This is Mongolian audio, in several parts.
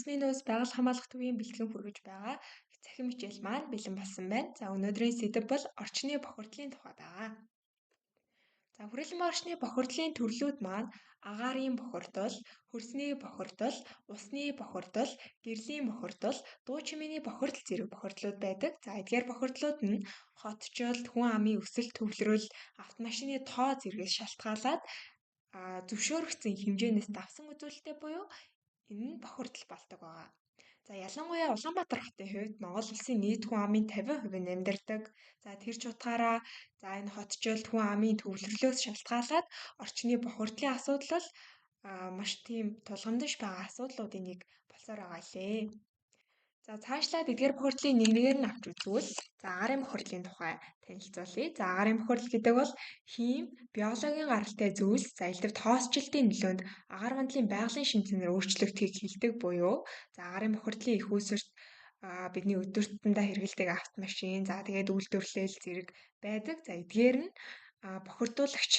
Минь улс байгаль хамгаалах төвийн бэлтгэн хүргэж байгаа цахим хичээл маань бэлэн болсон байна. За өнөөдрийн сэдэв бол орчны бохирдлын тухай байгаа. За хүрээлэн орчны бохирдлын төрлүүд маань агаарын бохирдол, хөрсний бохирдол, усны бохирдол, гэрлийн бохирдол, дуу чимээний бохирдол зэрэг бохирдлууд байдаг. За эдгээр бохирдлууд нь хотчлт, хүн амын өсөлт, төвлөрөл, автомашины тоо зэргээс шалтгаалаад зөвшөөрөгдсөн хэмжээнээс давсан үзүүлэлттэй буюу энэ нь бохирдол болдог байгаа. За ялангуяа Улаанбаатар хотын хувьд Монгол улсын нийт хүн амын 50% нь амьдардаг. За тэр ч утгаараа энэ хотчлт хүн амын төвлөрлөөс шалтгаалаад орчны бохирдлын асуудал бол маш тийм тулгамдж байгаа асуудлуудын нэг болсоор байгаа лээ. За цаашлаад эдгээр бохирдлын нэгээр нь авч үзвэл агаарын бохирдлын тухай танилцуулъя. За агаарын бохирдол гэдэг бол хийм, биологийн гаралтай зүйлс, элдв тоосчлтын нөлөөнд агаар мандлын байгалийн шинжлэлээр өөрчлөгдөхийг хэлдэг буюу агаарын бохирдлын их үүсвэрт бидний өдөр тутамдаа хэрэглэдэг автомашин, тэгээд үйлдвэрлэл зэрэг байдаг. За эдгээр нь бохирдуулагч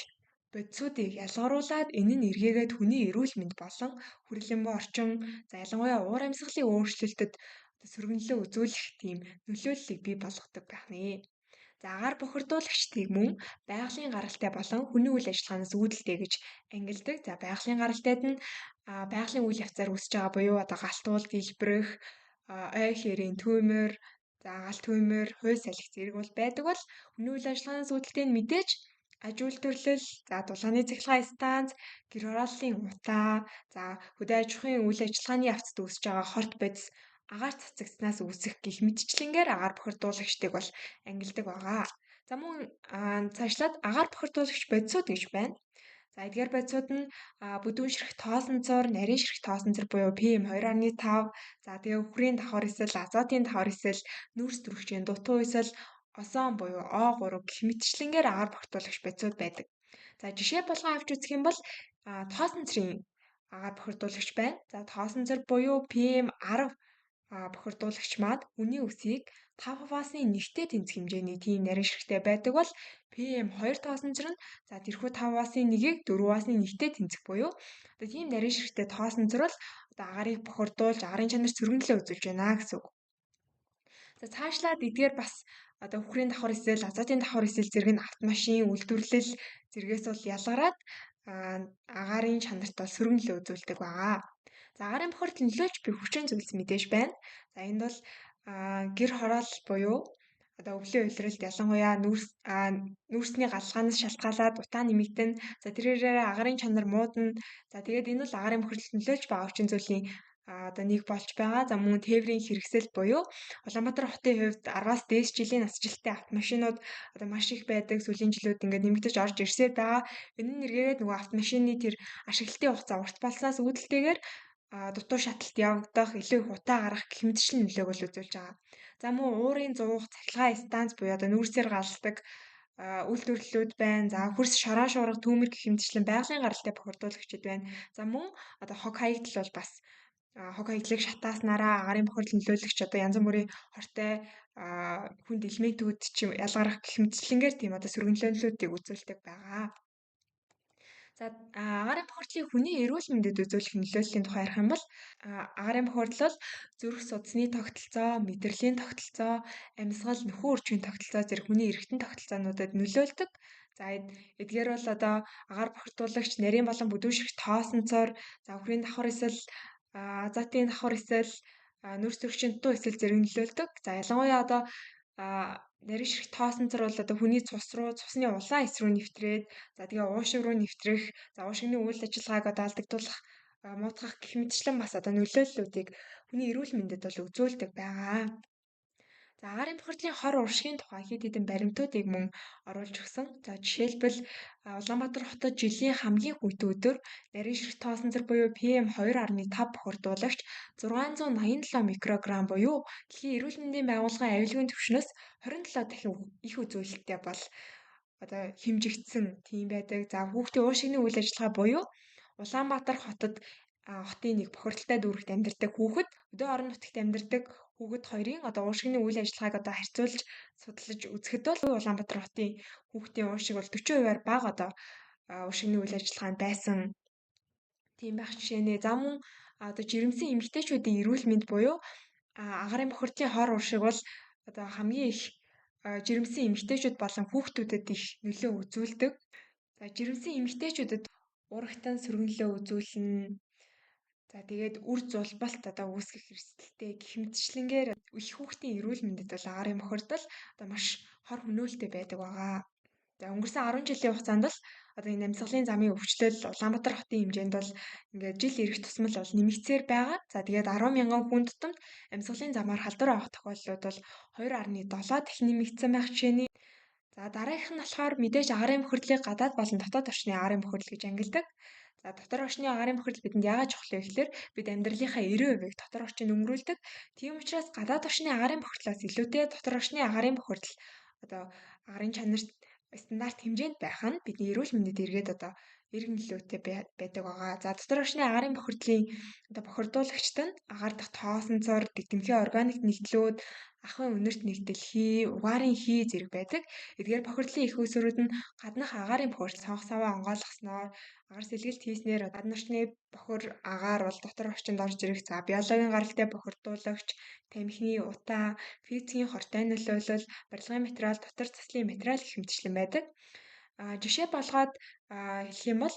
бодисуудыг ялгаруулад энэ нь эргээгээд хүний эрүүл мэнд болон хүрээлэн орчин, ялангуяа уур амьсгалын өөрчлөлтөд сөргөнлөө үзүүлэх тийм нөлөөллийг бий болгодог байх нэ. За агаар бохирдуулагчдыг мөн байгалийн гаралтай болон хүний үйл ажиллагаанаас үүдэлтэй гэж ангилдаг. За байгалийн гаралтайд нь байгалийн үйл явцаар үүсэж байгаа буюу галтуул, дэлбэрэх, ой хэрийн түймэр, галт түймэр, хууль салхи зэрэг бол байдаг бол хүний үйл ажиллагаанаас үүдэлтэй нь мэдээж аж үйлдвэрлэл, дулааны цахилгаан станц, гэр хорооллын утаа, хөдөө аж ахуйн үйл ажиллагааны явцад үүсэж байгаа хорт бодис агаар цацагдсанаас үүсэх гэх мэтчлэнгээр агаар бохирдуулагчдыг бол ангилдаг байгаа. За мөн цаашлаад агаар бохирдуулагч бодисууд гэж байна. За эдгээр бодисууд нь бүдүүн ширхэг тоосонцоор, нарийн ширхэг тоосонцор буюу PM2.5, тэгээ үхрийн давхар эсэл, азотын давхар эсэл, нүрс төрөгчийн дутуу эсэл, озон буюу O3 гэх мэтчлэнгээр агаар бохирдуулагч бодисууд байдаг. За жишээ болгон авч үзэх юм бол тоосонцорын агаар бохирдуулагч байна. За тоосонцор буюу PM10 бохирдуулагч маань хүний үсийг 5%-ны нэгтэй тэнцэх хэмжээний тийм нарийн ширхэгтэй байдаг бол PM2 тоосонцор нь тэрхүү 5%-ны нэгийг 4%-ны нэгтэй тэнцэх буюу тийм нарийн ширхэгтэй тоосонцор бол агарыг бохирдуулж агарын чанарт сөргөнлөө үзүүлж байна гэсэн үг. За цаашлаад эдгээр бас үхрийн давхар эсэл, азотын давхар эсэл зэрэг нь автомашин, үйлдвэрлэл зэргээс бол ялгараад агарын чанарт бол сөргөнлөө үзүүлдэг байгаа. За агаарын бохирдол нөлөөлж буй хүчин зүйлс мэдээж байна. За энд бол гэр хороол буюу өвлийн улиралд ялангуяа нүүрсний галгаанаас шалтгаалаад утаа нэмэгдэнэ. За тэрээрээ агарын чанар муудна. За тэгээд энэ бол агаарын бохирдолд нөлөөлж байгаа хүчин зүйлийн нэг болж байгаа. За мөн тээврийн хэрэгсэл буюу Улаанбаатар хотын хувьд 10-аас дээш жилийн насжилттай автомашинууд маш их байдаг. Сүүлийн жилүүд ингээд нэмэгдэж орж ирсээр байгаа. Энэ нь эргээгээд нөгөө автомашины тэр ашиглалтын хугацаа урт болсноос үүдэлтэйгээр дутуу шаталт явагдах, илүү их утаа гарах гэх мэтчлэн нөлөөг бол үзүүлж байгаа. За мөн уурын зуух, цахилгаан станц буюу нүүрсээр галдаг үйлдвэрлэлүүд байна. Хөрс шороо шуурга түүмэр гэх мэтчлэн байгалийн гаралтай бохирдуулагчид байна. За мөн хог хаягдал бол бас хог хаягдлыг шатааснараа агаарын бохирдол нөлөөлөгч янз бүрийн хортой хүнд элементүүд ялгарах гэх мэтчлэнгээр тийм сөргөнлөөнлүүдийг үзүүлдэг байгаа. За агаарын бохирдлыг хүний эрүүл мэндэд үзүүлэх нөлөөллийн тухай ярих юм бол агаарын бохирдол зүрх судасны тогтолцоо, мэдрэлийн тогтолцоо, амьсгал, нөхөн үржихийн тогтолцоо зэрэг хүний эргэтэн тогтолцоонуудад нөлөөлдөг. За эдгээр бол агаар бохирдуулагч нарийн болон бүдүүн ширхэг тоосонцоор, үхрийн давхар эсэл, азотын давхар эсэл, нүрс төрөгчийн дутуу эсэл зэрэг нөлөөлдөг. За ялангуяа нарийн ширхэг тоосонцор бол хүний цус руу, цусны улаан эс рүү нэвтрээд, тэгээ уушиг руу нэвтрэх, уушигны үйл ажиллагааг алдагдуулах, муутгах гэх мэтчлэн бас нөлөөллүүдийг хүний эрүүл мэндэд бол үзүүлдэг байгаа. За агаарын бохирдлын хор уршигын тухай хэд хэдэн баримтуудыг мөн оруулж өгсөн. За жишээлбэл Улаанбаатар хотод жилийн хамгийн хүйтэн өдөр нарийн ширхэг тоосонцор буюу PM2.5 бохирдуулагч 687 микрограмм буюу дэлхийн эрүүл мэндийн байгууллагын аюулгүйн түвшнээс 27 дахин их үзүүлэлттэй бол хэмжигдсэн тийм байдаг. За хүүхдийн уушигны үйл ажиллагаа буюу Улаанбаатар хотод хотын нэг бохирдолтой дүүрэгт амьдардаг хүүхэд, өдөө орон нутагт амьдардаг хүүхэд хоёрын уушигны үйл ажиллагааг харьцуулж судлаж үзэхэд бол Улаанбаатар хотын хүүхдийн уушиг бол 40%-аар бага уушигны үйл ажиллагаанд байсан тийм байх жишээ нэ. За мөн Одоо жирэмсэн эмэгтэйчүүдийн эрүүл мэнд буюу агаарын бохирдлын хор уршиг бол одоо хамгийн их жирэмсэн эмэгтэйчүүд болон хүүхдүүдэд их нөлөө үзүүлдэг. За жирэмсэн эмэгтэйчүүдэд урагтан сөргөнлөө үзүүлнэ. За тэгээд үр зулбалт одоо үүсгэх эрсдэлтэй гэх мэтчлэнгээр их хүүхдийн эрүүл мэндэд бол агаарын бохирдол одоо маш хор хөнөөлтөй байдаг байгаа. За өнгөрсөн 10 жилийн хугацаанд л одоо энэ амьсгалын замын өвчлөл Улаанбаатар хотын хэмжээнд бол ингээд жил ирэх тусмал бол нэмэгцээр байгаа. За тэгээд 10 мянган хүн тутамд амьсгалын замаар халдвар авах тохиолдлууд бол 2.7 дахин нэмэгдсэн байх жишээний. За дараагийнх нь болохоор мэдээж агаарын бохирдлыг гадаад болон дотоод орчны агаарын бохирдол гэж ангилдаг. За дотор орчны агаарын бохирдол бидэнд яагаад чухал вэ гэхээр бид амьдралынхаа 90%-ийг дотор орчинд өнгөрүүлдэг. Тийм учраас гадаад орчны агаарын бохирдлоос илүүтэй дотор орчны агаарын бохирдол одоо агаарын чанарт стандарт хэмжээнд байх нь бидний эрүүл мэндэд эргээд одоо эрг нөлөөтэй байдаг байгаа. За дотор орчны агаарын бохирдлын одоо бохирдуулагчид нь агаар дахь тоосонцор, дэгдэмхийн органик нэгдлүүд, ахын үнэрт нэгдэл хий, угаарын хий зэрэг байдаг. Эдгээр бохирдлын их үүсвэрүүд нь гаднах агаарын бохирдол сонгосоовоо онгойлгосноор агаар сэлгэлт хийснээр гадны орчны бохир агаар бол дотор орчинд орж ирэх. За биологийн гаралтай бохирдуулагч, тамхины утаа, физикийн хортой нөлөөлөл, барилгын материал, дотор заслын материал гэх мэтчлэн байдаг. Жишээ болгоод хэлэх юм бол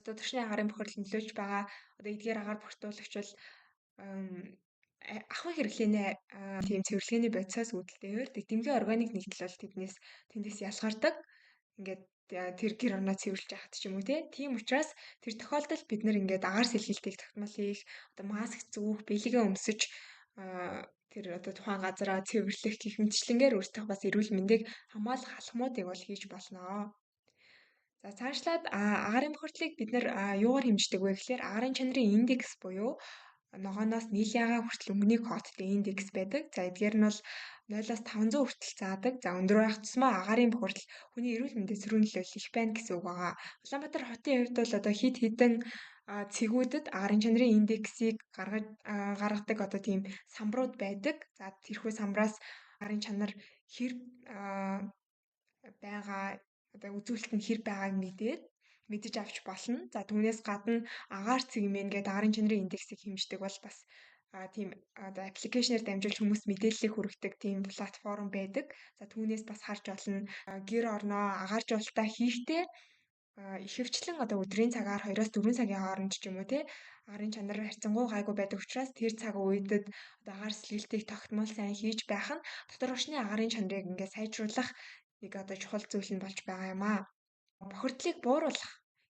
дотор орчны агаарын бохирдол нөлөөлж байгаа одоо эдгээр агаар бохирдуулагч бол ахуй хэрэглээний тийм цэвэрлэгээний бодисоос үүдэлтэйгээр дэгдэмгийн органик нэгдэл бол тэндээс ялгардаг. Ингээд тэр гэр орноо цэвэрлж яхад ч юм уу тийм учраас тэр тохиолдолд бид нэр ингээд агаар сэлгэлтийг тогтмол хийх, одоо маск зүүх, бэлэгээ өмсөж тэр одоо тухайн газараа цэвэрлэх гэх мэтчлэнгээр өөрсдийнх бас эрүүл мэндийг хамгаалах алхмуудыг бол хийж болно. За цаашлаад агаарын бохирдлыг бид нэр юугаар хэмждэг вэ гэхээр агаарын чанарын индекс буюу ногооноос нийляга хүртэл өнгөний кодтой индекс байдаг. За эдгээр нь бол 0-аас 500 хүртэл заадаг. За өндөр байх тусмаа агаарын бохирдол хүний эрүүл мэндэд сөрөг нөлөөлөл их байна гэсэн үг байгаа. Улаанбаатар хотын хувьд бол одоо хэд хэдэн цэгүүдэд агаарын чанарын индексийг гаргадаг одоо тийм самбарууд байдаг. За тэрхүү самбараас агаарын чанар хэр байгаа одоо үзүүлэлт нь хэр байгааг мэдэж авч болно. За түүнээс гадна агаар цэгмэн гэдэг агаарын чанарын индексийг хэмждэг бол бас тийм одоо аппликейшнээр дамжуулж хүмүүс мэдээллийг хүргэдэг тийм платформ байдаг. За түүнээс бас харж болно. Гэр орноо агааржуулалтаа хийхдээ ихэвчлэн одоо өдрийн цагаар 2-4 цагийн хооронд ч юм уу агаарын чанар харьцангуй гайгүй байдаг учраас тэр цаг үедэд одоо агаар сэлгэлтийг тогтмол сайн хийж байх нь дотор орчны агаарын чанарыг ингээд сайжруулах нэг одоо чухал зүйл нь болж байгаа юм аа. Бохирдлыг бууруулах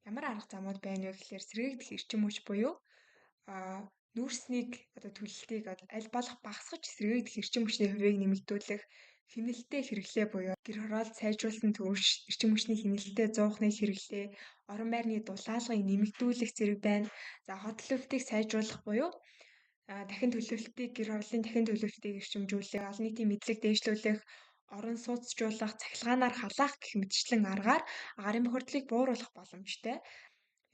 ямар арга замууд байна вэ гэхээр сэргээгдэх эрчим хүч буюу нүүрснийг одоо түлэлтийг аль болох багасгаж сэргээгдэх эрчим хүчний хувийг нэмэгдүүлэх, хяналттай хэрэглээ буюу гэр хороолт сайжруулсан эрчим хүчний хяналттай зуухныг хэрэглээ, орон байрны дулаалгыг нэмэгдүүлэх зэрэг байна. За хот төлөвлөлтийг сайжруулах буюу дахин төлөвлөлтийг гэр хорооллын дахин төлөвлөлтийг эрчимжүүлэх, олон нийтийн мэдлэг дээшлүүлэх, орон сууцжуулах, цахилгаанаар халаах гэх мэтчлэн аргаар агаарын бохирдлыг бууруулах боломжтой.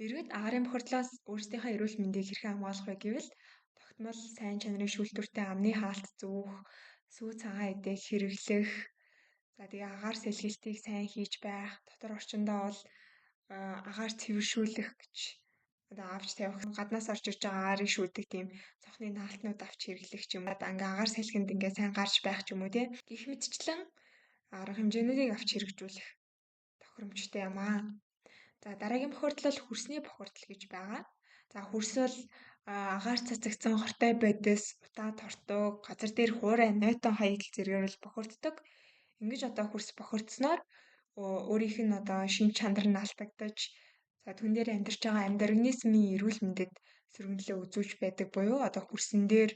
Иргэд агаарын бохирдлоос өөрсдийнхөө эрүүл мэндийг хэрхэн хамгаалах вэ гэвэл тогтмол сайн чанарын шүүлтүртэй амны хаалт зүүх, сүү цагаан эдээг хэрэглэх, за тэгээ агаар сэлгэлтийг сайн хийж байх, дотор орчиндөө бол агаар цэвэршүүлэх гэж одоо авч тавих, гаднаас орж ирж байгаа агаарыг шүүдэг тийм цохны наалтнууд авч хэрэглэх ч юм уу. Ингээ агаар сэлгэнд ингээ сайн гарч байх ч юм уу гэх мэтчлэн арга хэмжээнүүдийг авч хэрэгжүүлэх тохиромжтой юм аа. За дараагийн бохирдол бол хөрсний бохирдол гэж байгаа. За хөрс бол агаар цацагдсан хортой бодис, утаа тортог, газар дээр хуурай, нойтон хаягдл зэргээр бол бохирддог. Ингэж одоо хөрс бохирдсноор өөрийнх нь одоо шин чанар нь алдагдаж, за түн дээр амьдарч байгаа амьд организмын эрүүл мэндэд сөргөнлөө үзүүлж байдаг буюу одоо хөрсөн дээр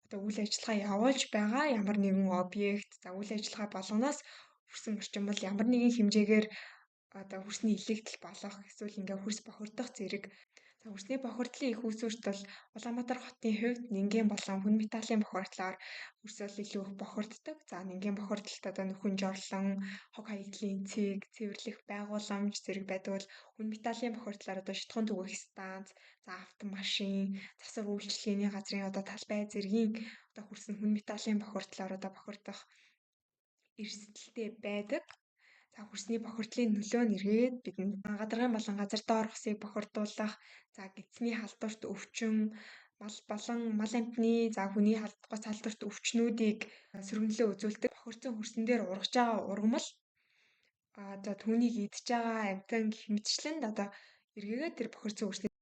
одоо үйл ажиллагаа явуулж байгаа ямар нэгэн объект, за үйл ажиллагаа болгоноос хөрсөн орчин бол ямар нэгэн хэмжээгээр одоо хөрсний илэгдэл болох эсвэл ингээ хөрс бохирдох зэрэг. За хөрсний бохирдлын их үүсвэрт бол Улаанбаатар хотын хувьд нингийн болон хүн металлын бохирдлоор хөрс бол илүү их бохирддог. За нингийн бохирдолд одоо нөхөн жорлон, хог хаягдлын цэг, цэвэрлэх байгууламж зэрэг байдаг бол хүн металлын бохирдлоор одоо шатхуун түгэх станц, за автомашин, засвар үйлчилгээний газрын одоо талбай зэргийн одоо хөрс нь хүн металлын бохирдлоор одоо бохирдох эрсдэлтэй байдаг. За хөрсний бохирдлын нөлөө нь эргээд бидэнд гадаргын болон газар доор усыг бохирдуулах, за гидсний халдварт өвчин, болон мал амтны за хүний гоц халдварт өвчнүүдийг сөргөнлөө үзүүлдэг. Бохирдсон хөрсөн дээр ургаж байгаа ургамал за түүнийг идж байгаа амтан гэх мэтчлэн одоо эргээгээд тэр бохирдсон хөрсний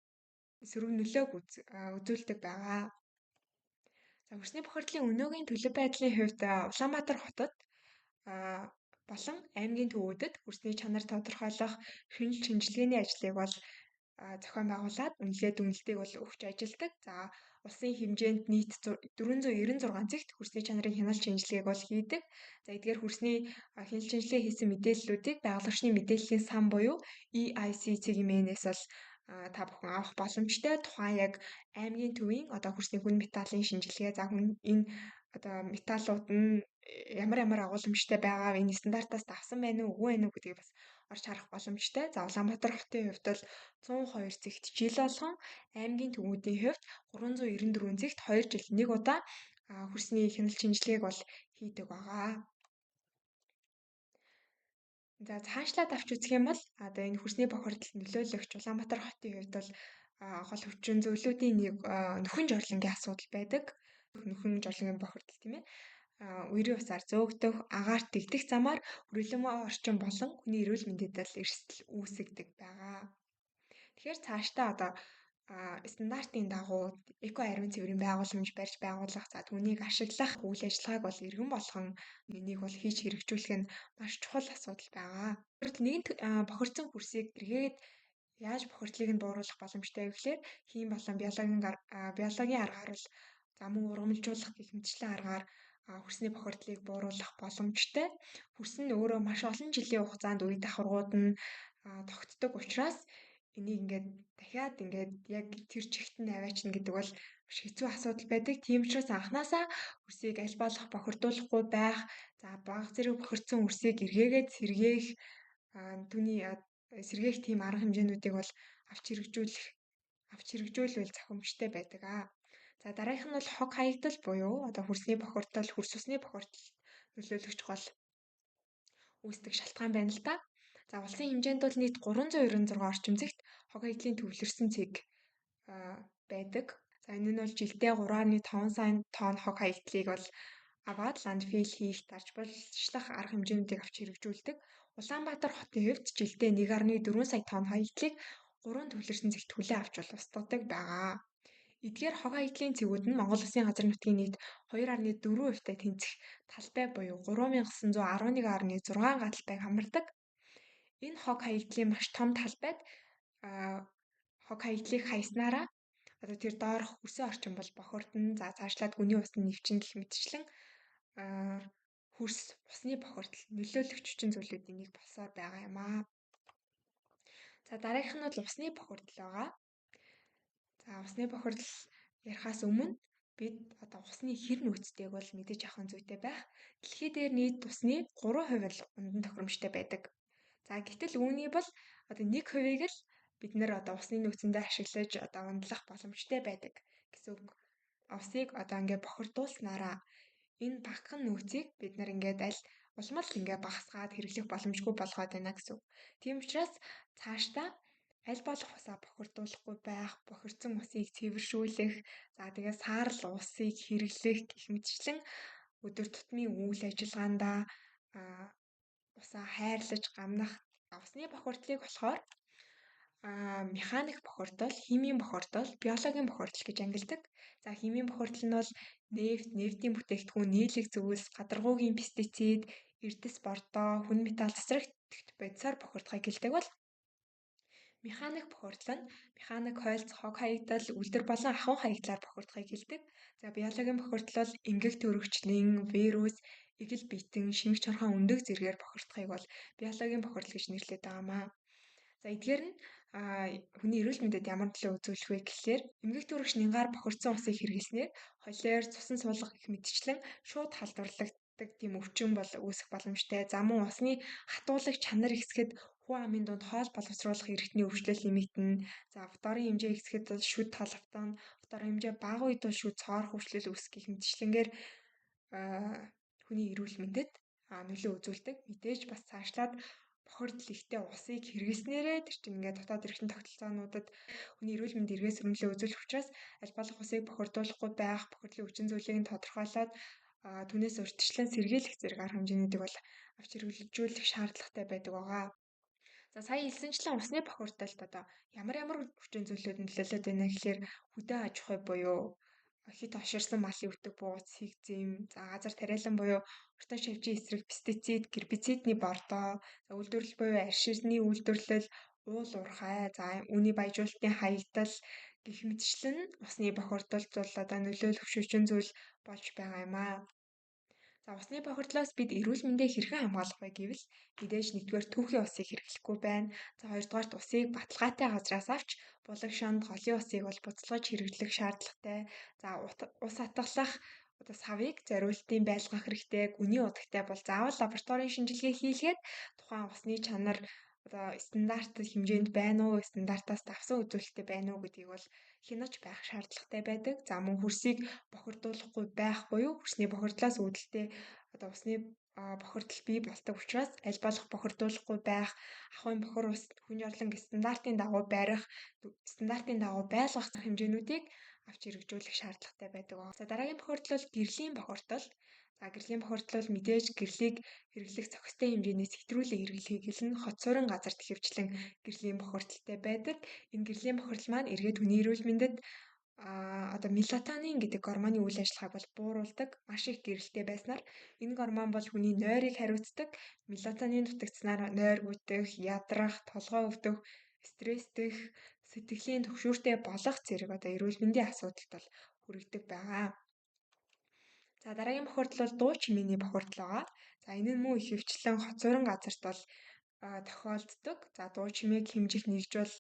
сөрөг нөлөөг үзүүлдэг байгаа. За хөрсний бохирдлын өнөөгийн төлөв байдлын хувьд Улаанбаатар хотод болон аймгийн төвүүдэд хөрсний чанар тодорхойлох шинжил шинжилгээний ажлыг бол зохион байгуулад үнэлээд үнэлтийг бол өгч ажилладаг. За улсын хэмжээнд нийт 496 цагт хөрсний чанарын хяналт шинжилгээг бол хийдэг. За эдгээр хөрсний хяналт шинжилгээ хийсэн мэдээллүүдийг байгаль орчны мэдээллийн сан буюу EIC цэгмээс бол та бүхэн авах боломжтой. Тухайн яг аймгийн төвийн одоо хөрсний хүн металлын шинжилгээ за энэ одоо металлууд нь ямар агуулмжтай байгаа энэ стандартаас давсан байна уу үгүй байна уу гэдгийг бас орж харах боломжтой. За Улаанбаатар хотын хувьд бол 102 цагт жил болгон, аймгийн төвүүдийн хувьд 394 цагт 2 жилд нэг удаа хөрсний хяналт шинжилгээг бол хийдэг байгаа. За цаашлаад авч үзэх юм бол одоо энэ хөрсний бохирдолд нөлөөлөгч Улаанбаатар хотын хувьд бол гол хүчин зүйлүүдийн нэг нөхөн жорлонгийн асуудал байдаг. Нөхөн жорлонгийн бохирдол тийм ээ. Үерийн усаар зөөгдөх, агаарт дэгдэх замаар хүрээлэн орчин болон хүний эрүүл мэндэд эрсдэл үүсгдэг байгаа. Тэгэхээр цаашдаа одоо стандартын дагуу эко ариун цэврийн байгууламж барьж байгуулах, за түүнийг ашиглах үйл ажиллагааг бол эргэн болгон энийг бол хийж хэрэгжүүлэх нь маш чухал асуудал байгаа. Нэгэнт бохирдсон хөрсийг эргээд яаж бохирдлыг нь бууруулах боломжтой вэ гэхээр хийм болон биологийн аргаар бол за мөн ургамалжуулах гэх мэтчлэн аргаар хөрсний бохирдлыг бууруулах боломжтой. Хөрс нь өөрөө маш олон жилийн хугацаанд үе давхаргууд нь тогтдог учраас энийг ингээд дахиад ингээд яг тэр чигт нь аваачна гэдэг бол маш хэцүү асуудал байдаг. Тийм учраас анханасаа хөрсийг аль болох бохирдуулахгүй байх, за бага зэрэг бохирдсон хөрсийг эргээгээд түүний сэргээх тийм арга хэмжээнүүдийг бол авч хэрэгжүүлвэл зохимжтой байдаг. За дараагийнх нь бол хог хаягдал буюу одоо хөрсний бохирдол, хөрс усны бохирдол нөлөөлөгч гол үүсдэг шалтгаан байна л да. За улсын хэмжээнд бол нийт 396 орчим цагт хог хаягдлын төвлөрсөн цэг байдаг. За энэ нь бол жилдээ 3.5 сая тонн хог хаягдлыг бол аваад ландфилл хийх даржболчлох арга хэмжээнүүдийг авч хэрэгжүүлдэг. Улаанбаатар хотын хувьд жилдээ 1.4 сая тонн хаягдлыг 3 төвлөрсөн цэгт хүлээн авч устгадаг байгаа. Эдгээр хог хаягдлын цэгүүд нь Монгол Улсын газар нутгийн нийт 2.4% тэнцэх талбай буюу 3911.6 га талбайг хамардаг. Энэ хог хаягдлын маш том талбайд хог хаягдлыг хаяснараа одоо тэр доорх хөрсөн орчин бол бохирдно. За цаашлаад гүний усны нэвчин гэх мэтчлэн хөрс усны бохирдол нөлөөлөгч хүчин зүйлүүдийн нэг болсоор байгаа юм аа. За дараагийнх нь бол усны бохирдол байгаа. За усны бохирдол ярихаас өмнө бид одоо усны хэр нөөцтэйг бол мэдэж авах нь зүйтэй байх. Дэлхий дээр нийт усны 3% л ундан тохиромжтой байдаг. За гэтэл үүний бол одоо 1%-ийг л бид нэр одоо усны нөөцөндөө ашиглаж одоо ундлах боломжтой байдаг гэсэн үг. Усыг одоо ингээд бохирдуулснараа энэ багахан нөөцийг бид нар ингээд аль улмал ингээд багасгаад хэрэглэх боломжгүй болгоод байна гэсэн үг. Тийм учраас цаашдаа аль болох усаа бохирдуулахгүй байх, бохирдсон усыг цэвэршүүлэх, за тэгээд саарл усыг хэрэглэх гэх мэтчлэн өдөр тутмын үйл ажиллагаандаа усаа хайрлаж гамнах усны бохирдлыг болохоор механик бохирдол, химийн бохирдол, биологийн бохирдол гэж ангилдаг. За химийн бохирдол нь бол нефтийн бүтээгдэхүүн, нийлэг зүйлс, гадаргуугийн пестицид, эрдэс бордоо, хүн металл цэцэрлэгт бодисоор бохирдохыг хэлдэг бол механик бохирдол нь механик хойлц, хог хаягдал, үлдэр болон ахуйн хаягдлаар бохирдохыг хэлдэг. За биологийн бохирдол бол эмгэг төрөгчлөн, вирус, эгэл битэн, шимэг чорхон өндөг зэргээр бохирдохыг бол биологийн бохирдол гэж нэрлэдэг байгаамаа. За эдгээр нь хүний эрүүл мэндэд ямар нөлөө үзүүлэх вэ гэхлээр эмгэг төрөгч нянгаар бохирдсон усыг хэрэглэснээр холер, цусан суулгах гэх мэтчлэн шууд халдварлагддаг тийм өвчин бол үүсэх боломжтой. За мөн усны хатуулагч чанар ихсэхэд хүн амын дунд хоол боловсруулах эрхтний өвчлөл нэмэгдэнэ. За фторын хэмжээ ихсэхэд бол шүд талавтан, фторын хэмжээ бага үед бол шүд цоорох өвчлөл үүсэх гэх мэтчлэнгээр хүний эрүүл мэндэд нөлөө үзүүлдэг. Мэдээж бас цаашлаад бохирдол ихтэй усыг хэрэглэснээрээ тэр чинь ингээд дотоод эргэн тогтолцоонуудад хүний эрүүл мэнд эргээс өрнөлөө үзүүлэх учраас аль болох усыг бохирдуулахгүй байх, бохирдлын хүчин зүйлийг нь тодорхойлоод түүнээс урьдчилан сэргийлэх зэрэг арга хэмжээнүүдийг бол авч хэрэгжүүлэх шаардлагатай байдаг байгаа. За сая хэлсэнчлэн усны бохирдолд одоо ямар хүчин зүйлүүд нөлөөлөд байна гэхээр хөдөө аж ахуй буюу хит оширсон малын үтэг бууц, хигзэм, за газар тариалан буюу уртан шавжийн эсрэг пестицид, гербицидний бордоо, за үйлдвэрлэл буюу арширны үйлдвэрлэл, уул уурхай, за үүний баяжуулалтын хаягдал гэх мэтчлэн усны бохирдолд бол одоо нөлөөлөх хүчин зүйл болж байгаа юм аа. За усны бохирдлоос бид эрүүл мэндээ хэрхэн хамгаалах вэ гэвэл мэдээж нэгдүгээр түүхий усыг хэрэглэхгүй байна. За хоёрдугаарт усыг баталгаатай газраас авч булаг шонд голын усыг бол буцалгаж хэрэглэх шаардлагатай. За ус атгалах одоо савыг зориултын байлгах хэрэгтэй. Гүний удагтай бол заавал лабораторийн шинжилгээ хийлгээд тухайн усны чанар одоо стандарт хэмжээнд байна уу, стандартаас давсан үзүүлэлттэй байна уу гэдгийг бол хянаж байх шаардлагатай байдаг. За мөн хөрсийг бохирдуулахгүй байх буюу хөрсний бохирдлоос үүдэлтэй одоо усны бохирдол бий болдог учраас аль болох бохирдуулахгүй байх, ахуйн бохир ус хүн жорлон стандартын дагуу барих, стандартын дагуу байлгах хэмжээнүүдийг авч хэрэгжүүлэх шаардлагатай байдаг. За дараагийн бохирдол бол гэрлийн бохирдол. За гэрлийн бохирдол бол мэдээж гэрлийг хэрэглэх зохистой хэмжээний сэтрүүлэн хэрэглэхийг хэлнэ. Хот суурин газарт хэвчлэн гэрлийн бохирдолтой байдаг. Энэ гэрлийн бохирдол маань эргээд хүний эрүүл мэндэд одоо мелатонин гэдэг гормоны үйл ажиллагааг бол бууруулдаг. Маш их гэрэлтэй байснаар энэ гормон бол хүний нойрыг хариуцдаг. Мелатонин дутагдсанаар нойр бүдэх, ядрах, толгой өвдөх, стресстэх, сэтгэлийн түгшүүртэй болох зэрэг одоо эрүүл мэндийн асуудалд бол хүргэдэг байгаа. За дараагийн бохирдол бол дуу чимээний бохирдол байгаа. За энэ нь мөн ихэвчлэн хот суурин газарт бол тохиолддог. За дуу чимээг хэмжих нэгж бол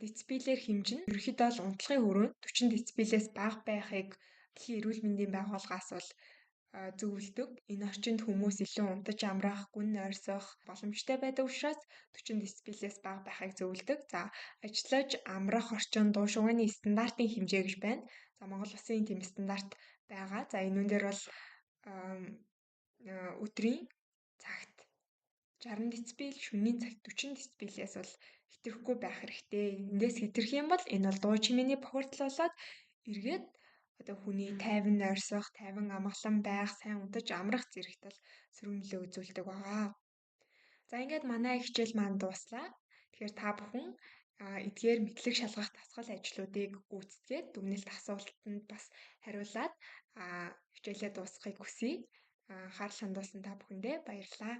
децибелээр хэмжинэ. Ерөнхийдөө л унтлагын хүрээнд 40 децибелээс бага байхыг дэлхийн эрүүл мэндийн байгууллагаас бол зөвлөдөг. Энэ орчинд хүмүүс илүү унтаж амрах, гүн ойрсох боломжтой байдаг учраас 40 децибелээс бага байхыг зөвлөдөг. За ажиллаж амрах орчин дуу шугамны стандартын хэмжээ гэж байна. За Монгол Улсын тэм стандарт байгаа. За энүүн дээр бол өдрийн цагт 60 децибел, шөнийн цагт 40 децибелээс бол хэтэрхгүй байх хэрэгтэй. Эндээс хэтэрх юм бол энэ бол дуу чимээний бохирдол болоод эргээд одоо хүний тайван ойрсох, тайван амгалан байх, сайн унтаж амрах зэрэгт бол сөрөг нөлөө үзүүлдэг байгаа. За ингээд манай хичээл маань дууслаа. Тэгэхээр та бүхэн эдгээр мэдлэг шалгах дасгал ажлуудыг гүйцэтгээд дүгнэлт асуултанд бас хариулаад хичээлээ дуусгахыг хүсье. Анхаарал хандуулсан та бүхэндээ баярлалаа.